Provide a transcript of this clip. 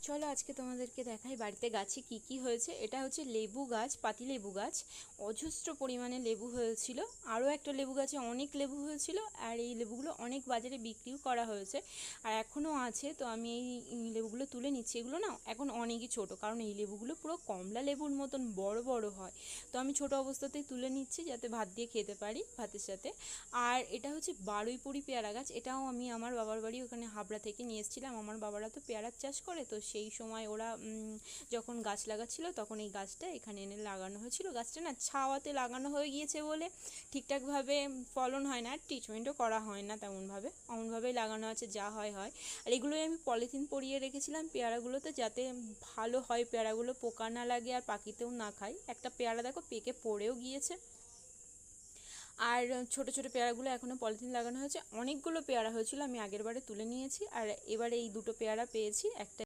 চলো আজকে তোমাদেরকে দেখাই বাড়িতে গাছে কি কি হয়েছে। এটা হচ্ছে লেবু গাছ, পাতিলেবু গাছ। অজস্র পরিমাণে লেবু হয়েছিল। আরও একটা লেবু গাছে অনেক লেবু হয়েছিল, আর এই লেবুগুলো অনেক বাজারে বিক্রিও করা হয়েছে, আর এখনও আছে। তো আমি এই লেবুগুলো তুলে নিচ্ছি। এগুলো না এখন অনেকই ছোট, কারণ এই লেবুগুলো পুরো কমলা লেবুর মতন বড় বড় হয়। তো আমি ছোট অবস্থাতেই তুলে নিচ্ছি যাতে ভাত দিয়ে খেতে পারি, ভাতের সাথে। আর এটা হচ্ছে বারুইপুরি পেয়ারা গাছ। এটাও আমি আমার বাবার বাড়ি ওখানে হাবড়া থেকে নিয়ে এসেছিলাম। আমার বাবারা তো পেয়ারার চাষ করে, তো সেই সময় ওরা যখন গাছ লাগাচ্ছিল তখন এই গাছটা এখানে এনে লাগানো হয়েছিল। গাছটা না ছাওয়াতে লাগানো হয়ে গিয়েছে বলে ঠিকঠাকভাবে ফলন হয় না, আর ট্রিটমেন্টও করা হয় না তেমনভাবে, অমনভাবেই লাগানো আছে, যা হয় হয়। আর এগুলোই আমি পলিথিন পরিয়ে রেখেছিলাম পেয়ারাগুলোতে, যাতে ভালো হয়, পেয়ারাগুলো পোকা না লাগে আর পাখিতেও না খায়। একটা পেয়ারা দেখো পেকে পড়েও গিয়েছে। আর ছোট ছোট পেয়ারাগুলো এখনও পলিথিন লাগানো হয়েছে। অনেকগুলো পেয়ারা হয়েছিল, আমি আগের বারে তুলে নিয়েছি, আর এবারে এই দুটো পেয়ারা পেয়েছি। একটা